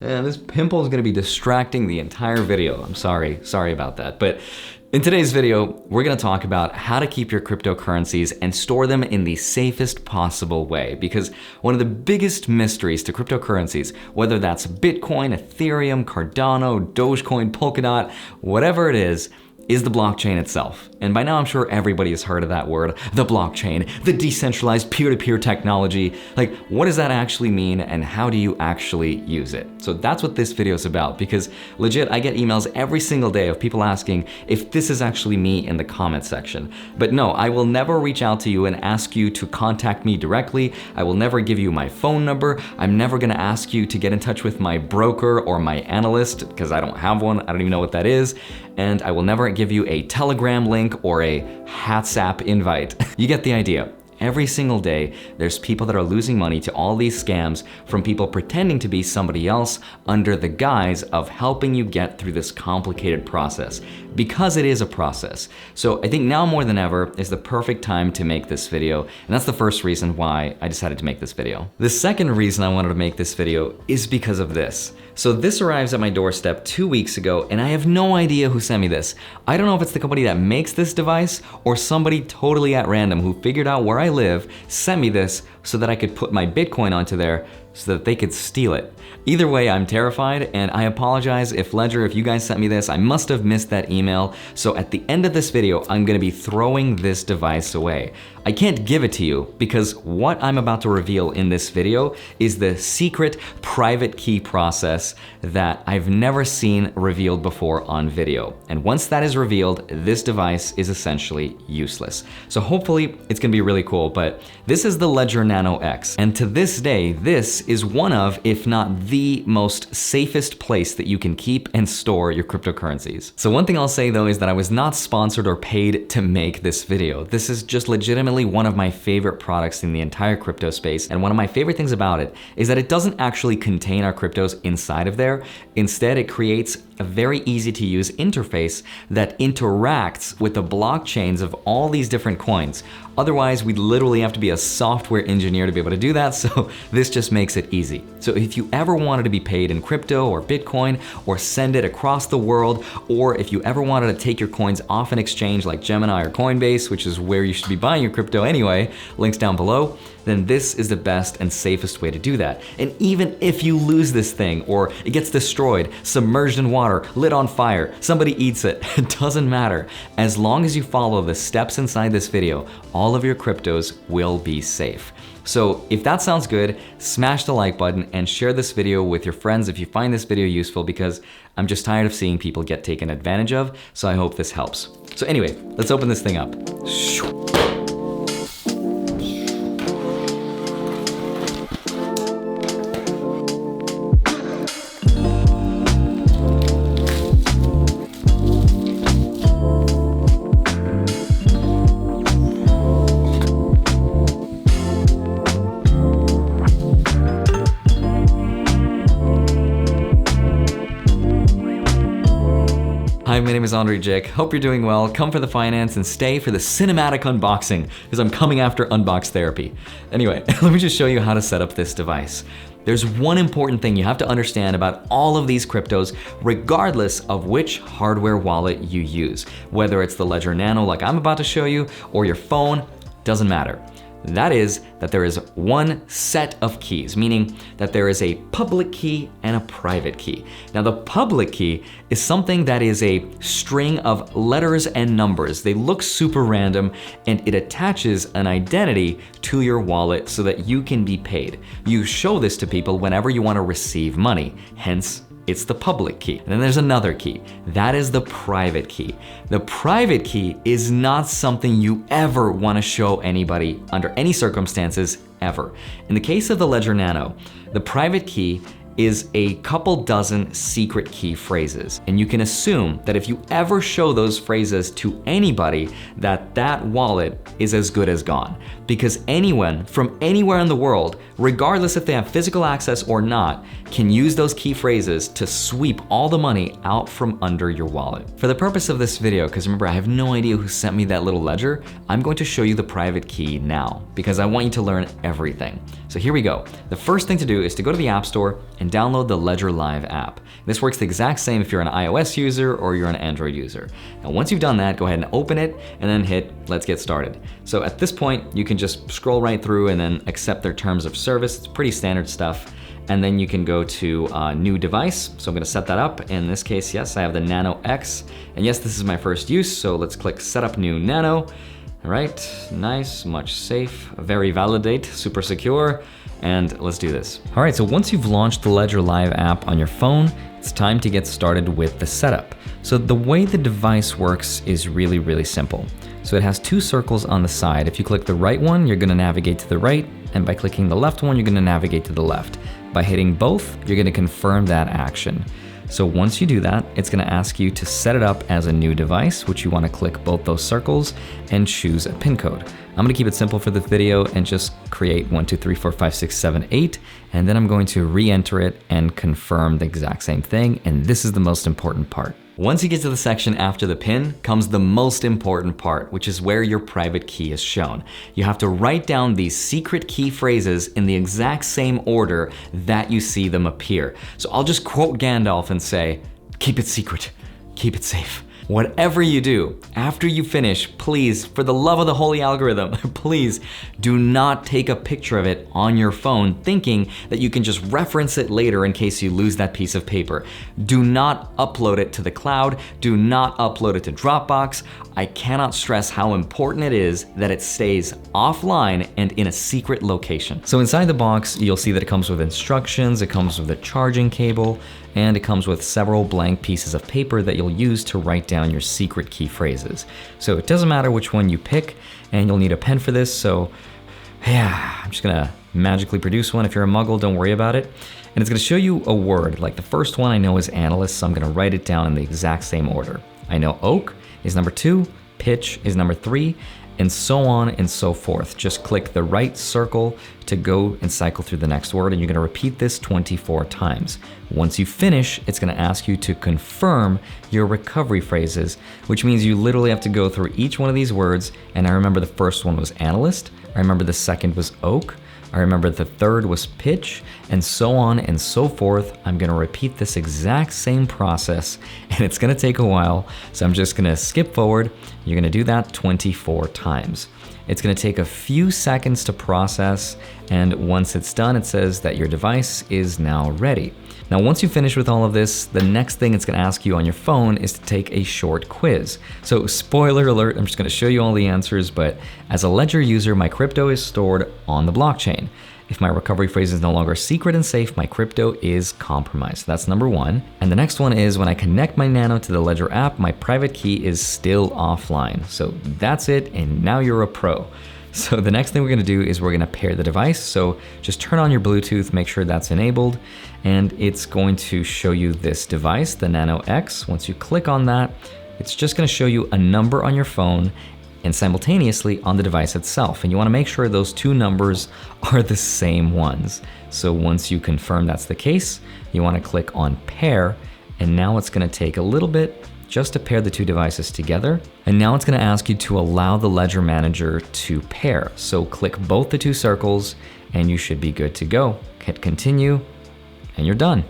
And this pimple is gonna be distracting the entire video. I'm sorry about that. But in today's video, we're gonna talk about how to keep your cryptocurrencies and store them in the safest possible way. Because one of the biggest mysteries to cryptocurrencies, whether that's Bitcoin, Ethereum, Cardano, Dogecoin, Polkadot, whatever it is the blockchain itself. And by now I'm sure everybody has heard of that word, the blockchain, the decentralized peer-to-peer technology. Like, what does that actually mean and how do you actually use it? So that's what this video is about, because legit, I get emails every single day of people asking if this is actually me in the comment section. But no, I will never reach out to you and ask you to contact me directly. I will never give you my phone number. I'm never gonna ask you to get in touch with my broker or my analyst, because I don't have one. I don't even know what that is. And I will never give you a Telegram link or a WhatsApp invite. You get the idea. Every single day, there's people that are losing money to all these scams from people pretending to be somebody else under the guise of helping you get through this complicated process, because it is a process. So I think now more than ever is the perfect time to make this video, and that's the first reason why I decided to make this video. The second reason I wanted to make this video is because of this. So this arrives at my doorstep 2 weeks ago, and I have no idea who sent me this. I don't know if it's the company that makes this device or somebody totally at random who figured out where I live, sent me this so that I could put my Bitcoin onto there so that they could steal it. Either way, I'm terrified, and I apologize if Ledger, if you guys sent me this, I must have missed that email. So at the end of this video, I'm gonna be throwing this device away. I can't give it to you because what I'm about to reveal in this video is the secret private key process that I've never seen revealed before on video. And once that is revealed, this device is essentially useless. So hopefully it's gonna be really cool, but this is the Ledger Nano X. And to this day, this is one of, if not the most safest place that you can keep and store your cryptocurrencies. So one thing I'll say though is that I was not sponsored or paid to make this video. This is just legitimately one of my favorite products in the entire crypto space. And one of my favorite things about it is that it doesn't actually contain our cryptos inside of there. Instead, it creates a very easy to use interface that interacts with the blockchains of all these different coins. Otherwise, we'd literally have to be a software engineer to be able to do that, so this just makes it easy. So if you ever wanted to be paid in crypto or Bitcoin, or send it across the world, or if you ever wanted to take your coins off an exchange like Gemini or Coinbase, which is where you should be buying your crypto anyway, links down below, then this is the best and safest way to do that. And even if you lose this thing, or it gets destroyed, submerged in water, lit on fire, somebody eats it, it doesn't matter. As long as you follow the steps inside this video, all of your cryptos will be safe. So if that sounds good, smash the like button and share this video with your friends if you find this video useful, because I'm just tired of seeing people get taken advantage of, so I hope this helps. So anyway, let's open this thing up. Hi, my name is Andrei Jikh. Hope you're doing well. Come for the finance and stay for the cinematic unboxing, because I'm coming after unbox therapy. Anyway, let me just show you how to set up this device. There's one important thing you have to understand about all of these cryptos, regardless of which hardware wallet you use. Whether it's the Ledger Nano like I'm about to show you, or your phone, doesn't matter. That is that there is one set of keys, meaning that there is a public key and a private key. Now the public key is something that is a string of letters and numbers. They look super random, and it attaches an identity to your wallet so that you can be paid. You show this to people whenever you want to receive money, hence it's the public key. And then there's another key. That is the private key. The private key is not something you ever want to show anybody under any circumstances ever. In the case of the Ledger Nano, the private key is a couple dozen secret key phrases. And you can assume that if you ever show those phrases to anybody, that wallet is as good as gone. because anyone from anywhere in the world, regardless if they have physical access or not, can use those key phrases to sweep all the money out from under your wallet. For the purpose of this video, because remember, I have no idea who sent me that little ledger, I'm going to show you the private key now because I want you to learn everything. So here we go. The first thing to do is to go to the App Store and download the Ledger Live app. This works the exact same if you're an iOS user or you're an Android user. Now, once you've done that, go ahead and open it and then hit Let's Get Started. So at this point, you can just scroll right through and then accept their terms of service. It's pretty standard stuff. And then you can go to new device. So I'm gonna set that up. In this case, yes, I have the Nano X. And yes, this is my first use. So let's click Setup New Nano. All right, nice, much safe, very validate, super secure, and let's do this. All right, so once you've launched the Ledger Live app on your phone, it's time to get started with the setup. So the way the device works is really, really simple. So it has two circles on the side. If you click the right one, you're gonna navigate to the right, and by clicking the left one, you're gonna navigate to the left. By hitting both, you're gonna confirm that action. So once you do that, it's gonna ask you to set it up as a new device, which you wanna click both those circles and choose a PIN code. I'm gonna keep it simple for the video and just create 1, 2, 3, 4, 5, 6, 7, 8, and then I'm going to re-enter it and confirm the exact same thing, and this is the most important part. Once you get to the section after the PIN comes the most important part, which is where your private key is shown. You have to write down these secret key phrases in the exact same order that you see them appear. So I'll just quote Gandalf and say, keep it secret, keep it safe. Whatever you do, after you finish, please, for the love of the holy algorithm, please do not take a picture of it on your phone thinking that you can just reference it later in case you lose that piece of paper. Do not upload it to the cloud. Do not upload it to Dropbox. I cannot stress how important it is that it stays offline and in a secret location. So inside the box, you'll see that it comes with instructions, it comes with a charging cable, and it comes with several blank pieces of paper that you'll use to write down your secret key phrases. So it doesn't matter which one you pick, and you'll need a pen for this, so yeah, I'm just gonna magically produce one. If you're a muggle, don't worry about it. And it's gonna show you a word, like the first one I know is analyst, so I'm gonna write it down in the exact same order. I know oak is number 2, pitch is number 3, and so on and so forth. Just click the right circle to go and cycle through the next word, and you're gonna repeat this 24 times. Once you finish, it's gonna ask you to confirm your recovery phrases, which means you literally have to go through each one of these words, and I remember the first one was analyst, I remember the second was oak, I remember the third was pitch, and so on and so forth. I'm gonna repeat this exact same process, and it's gonna take a while, so I'm just gonna skip forward. You're gonna do that 24 times. It's gonna take a few seconds to process, and once it's done, it says that your device is now ready. Now, once you finish with all of this, the next thing it's gonna ask you on your phone is to take a short quiz. So spoiler alert, I'm just gonna show you all the answers, but as a Ledger user, my crypto is stored on the blockchain. If my recovery phrase is no longer secret and safe, my crypto is compromised. That's number 1. And the next one is when I connect my Nano to the Ledger app, my private key is still offline. So that's it, and now you're a pro. So the next thing we're gonna do is we're gonna pair the device. So just turn on your Bluetooth, make sure that's enabled, and it's going to show you this device, the Nano X. Once you click on that, it's just gonna show you a number on your phone and simultaneously on the device itself. And you wanna make sure those two numbers are the same ones. So once you confirm that's the case, you wanna click on pair, and now it's gonna take a little bit just to pair the two devices together. And now it's gonna ask you to allow the Ledger Manager to pair. So click both the two circles and you should be good to go. Hit continue and you're done.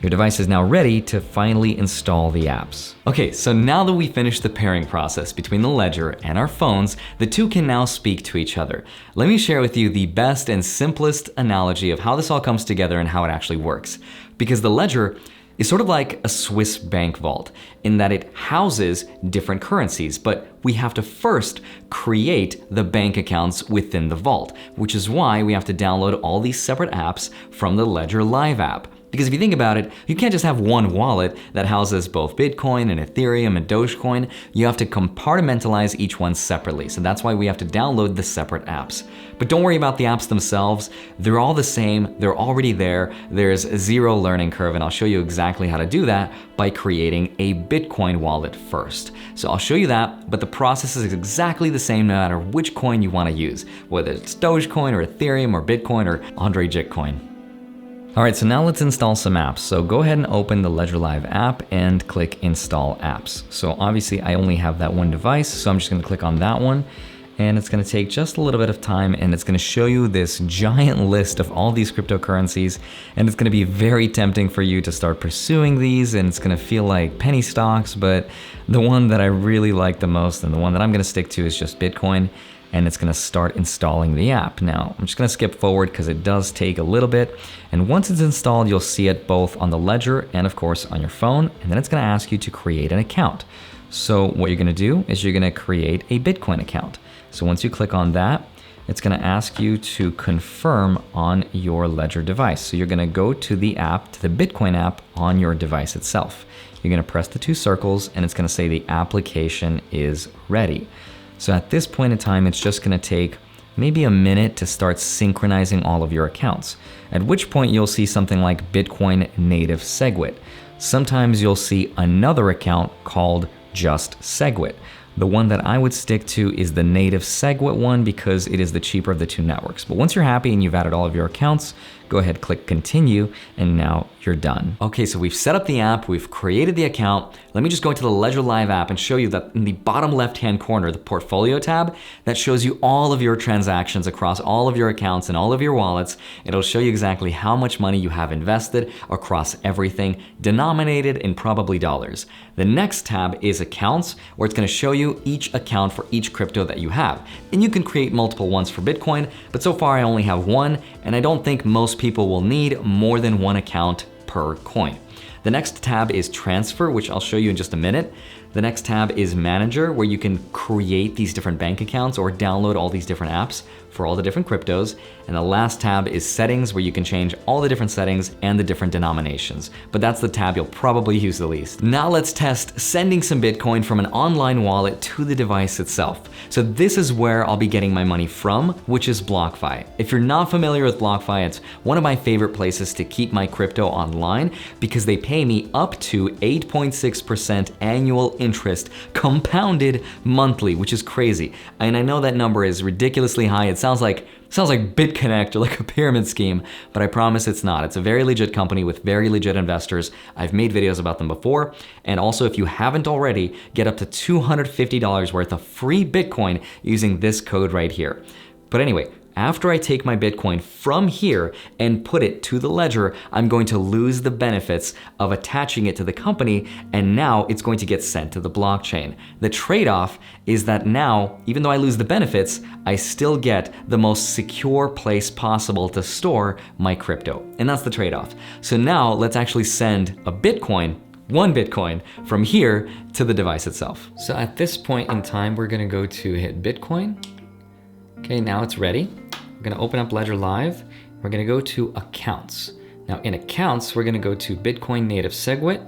Your device is now ready to finally install the apps. Okay, so now that we finished the pairing process between the Ledger and our phones, the two can now speak to each other. Let me share with you the best and simplest analogy of how this all comes together and how it actually works. Because the Ledger is sort of like a Swiss bank vault in that it houses different currencies, but we have to first create the bank accounts within the vault, which is why we have to download all these separate apps from the Ledger Live app. Because if you think about it, you can't just have one wallet that houses both Bitcoin and Ethereum and Dogecoin. You have to compartmentalize each one separately. So that's why we have to download the separate apps. But don't worry about the apps themselves. They're all the same. They're already there. There's zero learning curve, and I'll show you exactly how to do that by creating a Bitcoin wallet first. So I'll show you that, but the process is exactly the same no matter which coin you want to use, whether it's Dogecoin or Ethereum or Bitcoin or Andrei Jikh coin. All right, so now let's install some apps. So go ahead and open the Ledger Live app and click Install Apps. So obviously I only have that one device, so I'm just gonna click on that one. And it's gonna take just a little bit of time, and it's gonna show you this giant list of all these cryptocurrencies, and it's gonna be very tempting for you to start pursuing these, and it's gonna feel like penny stocks, but the one that I really like the most and the one that I'm gonna stick to is just Bitcoin, and it's gonna start installing the app. Now, I'm just gonna skip forward because it does take a little bit, and once it's installed, you'll see it both on the Ledger and of course on your phone, and then it's gonna ask you to create an account. So what you're gonna do is you're gonna create a Bitcoin account. So once you click on that, it's gonna ask you to confirm on your Ledger device. So you're gonna go to the app, to the Bitcoin app on your device itself. You're gonna press the two circles and it's gonna say the application is ready. So at this point in time, it's just gonna take maybe a minute to start synchronizing all of your accounts, at which point you'll see something like Bitcoin native SegWit. Sometimes you'll see another account called just SegWit. The one that I would stick to is the native SegWit one because it is the cheaper of the two networks. But once you're happy and you've added all of your accounts, go ahead, click continue, and now you're done. Okay, so we've set up the app, we've created the account. Let me just go into the Ledger Live app and show you that in the bottom left-hand corner, the portfolio tab, that shows you all of your transactions across all of your accounts and all of your wallets. It'll show you exactly how much money you have invested across everything, denominated in probably dollars. The next tab is accounts, where it's gonna show you each account for each crypto that you have. And you can create multiple ones for Bitcoin, but so far I only have one, and I don't think most people will need more than one account per coin. The next tab is transfer, which I'll show you in just a minute. The next tab is manager, where you can create these different bank accounts or download all these different apps for all the different cryptos. And the last tab is settings, where you can change all the different settings and the different denominations. But that's the tab you'll probably use the least. Now let's test sending some Bitcoin from an online wallet to the device itself. So this is where I'll be getting my money from, which is BlockFi. If you're not familiar with BlockFi, it's one of my favorite places to keep my crypto online because they pay me up to 8.6% annual interest compounded monthly, which is crazy. And I know that number is ridiculously high. It sounds like BitConnect or like a pyramid scheme, but I promise it's not. It's a very legit company with very legit investors. I've made videos about them before. And also, if you haven't already, get up to $250 worth of free Bitcoin using this code right here. But anyway, after I take my Bitcoin from here and put it to the ledger, I'm going to lose the benefits of attaching it to the company, and now it's going to get sent to the blockchain. The trade-off is that now, even though I lose the benefits, I still get the most secure place possible to store my crypto. And that's the trade-off. So now let's actually send a Bitcoin, one Bitcoin, from here to the device itself. So at this point in time, we're gonna go to hit Bitcoin. Okay, now it's ready. We're gonna open up Ledger Live. We're gonna go to accounts. Now in accounts, we're gonna go to Bitcoin native SegWit.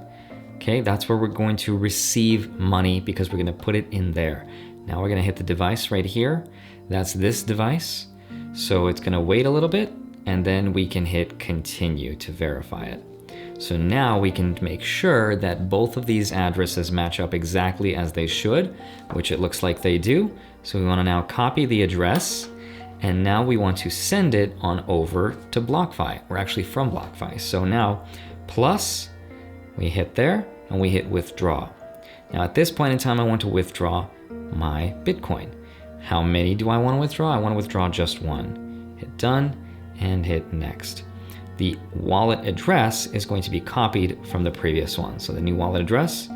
Okay, that's where we're going to receive money because we're gonna put it in there. Now we're gonna hit the device right here. That's this device. So it's gonna wait a little bit and then we can hit continue to verify it. So now we can make sure that both of these addresses match up exactly as they should, which it looks like they do. So we wanna now copy the address, and now we want to send it on over to BlockFi. We're actually from BlockFi. So now plus, we hit there and we hit withdraw. Now at this point in time, I want to withdraw my Bitcoin. How many do I want to withdraw? I want to withdraw just one. Hit done and hit next. The wallet address is going to be copied from the previous one. So the new wallet address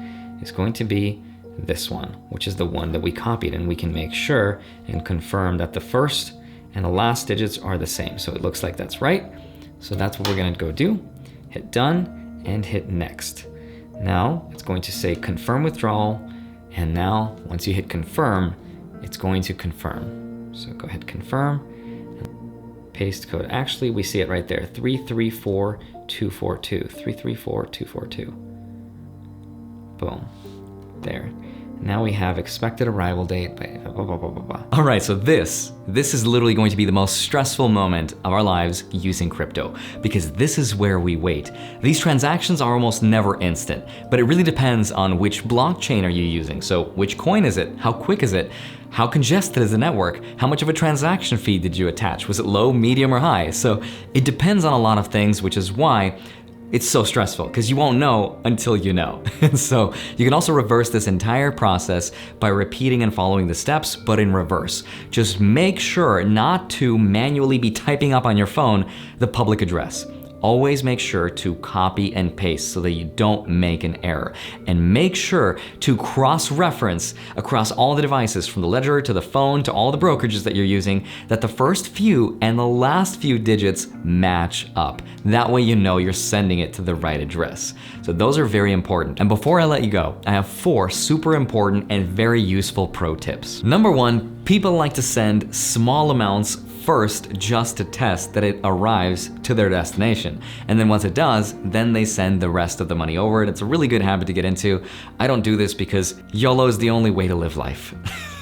is going to be this one, which is the one that we copied, and we can make sure and confirm that the first and the last digits are the same. So it looks like that's right. So that's what we're gonna go do. Hit done and hit next. Now it's going to say confirm withdrawal. And now once you hit confirm, it's going to confirm. So go ahead, confirm. paste code. Actually, we see it right there, 334242, 334242. Boom, there. Now we have expected arrival date by blah, blah, blah, blah, blah. All right, so this is literally going to be the most stressful moment of our lives using crypto, because this is where we wait. These transactions are almost never instant, but it really depends on which blockchain are you using. So which coin is it? How quick is it? How congested is the network? How much of a transaction fee did you attach? Was it low, medium, or high? So it depends on a lot of things, which is why it's so stressful, because you won't know until you know. So you can also reverse this entire process by repeating and following the steps, but in reverse. Just make sure not to manually be typing up on your phone the public address. Always make sure to copy and paste so that you don't make an error. And make sure to cross-reference across all the devices, from the ledger to the phone to all the brokerages that you're using, that the first few and the last few digits match up. That way you know you're sending it to the right address. So those are very important. And before I let you go, I have 4 super important and very useful pro tips. Number 1, people like to send small amounts first just to test that it arrives to their destination. And then once it does, then they send the rest of the money over. And it's a really good habit to get into. I don't do this because YOLO is the only way to live life.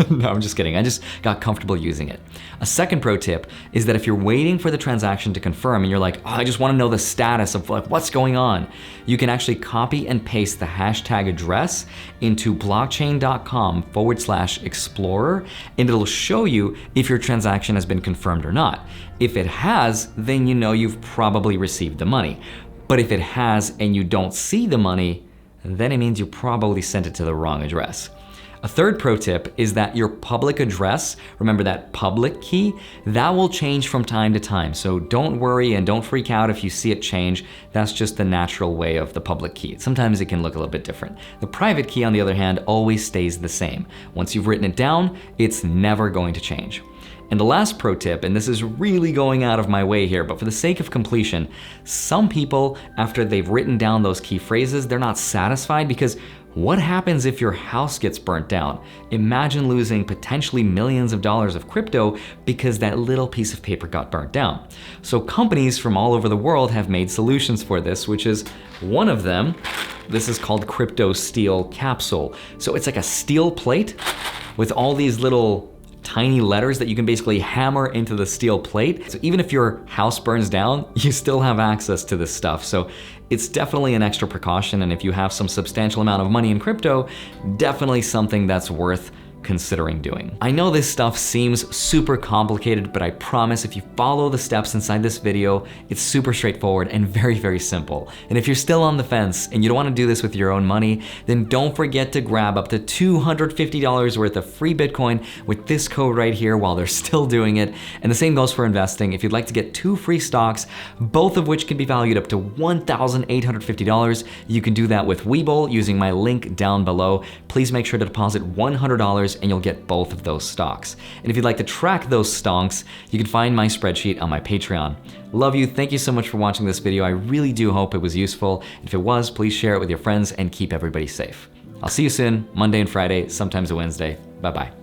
No, I'm just kidding. I just got comfortable using it. A second pro tip is that if you're waiting for the transaction to confirm and you're like, oh, I just want to know the status of like what's going on, you can actually copy and paste the hashtag address into blockchain.com/explorer, and it'll show you if your transaction has been confirmed or not. If it has, then you know you've probably received the money. But if it has and you don't see the money, then it means you probably sent it to the wrong address. A third pro tip is that your public address, remember that public key, that will change from time to time. So don't worry and don't freak out if you see it change. That's just the natural way of the public key. Sometimes it can look a little bit different. The private key, on the other hand, always stays the same. Once you've written it down, it's never going to change. And the last pro tip, and this is really going out of my way here, but for the sake of completion, some people, after they've written down those key phrases, they're not satisfied, because what happens if your house gets burnt down? Imagine losing potentially millions of dollars of crypto because that little piece of paper got burnt down. So companies from all over the world have made solutions for this, which is one of them. This is called Crypto Steel Capsule. So it's like a steel plate with all these little tiny letters that you can basically hammer into the steel plate. So even if your house burns down, you still have access to this stuff. So it's definitely an extra precaution, and if you have some substantial amount of money in crypto, definitely something that's worth considering doing. I know this stuff seems super complicated, but I promise if you follow the steps inside this video, it's super straightforward and very, very simple. And if you're still on the fence and you don't want to do this with your own money, then don't forget to grab up to $250 worth of free Bitcoin with this code right here while they're still doing it. And the same goes for investing. If you'd like to get 2 free stocks, both of which can be valued up to $1,850, you can do that with Webull using my link down below. Please make sure to deposit $100 and you'll get both of those stocks. And if you'd like to track those stonks, you can find my spreadsheet on my Patreon. Love you, thank you so much for watching this video. I really do hope it was useful. If it was, please share it with your friends and keep everybody safe. I'll see you soon, Monday and Friday, sometimes a Wednesday. Bye-bye.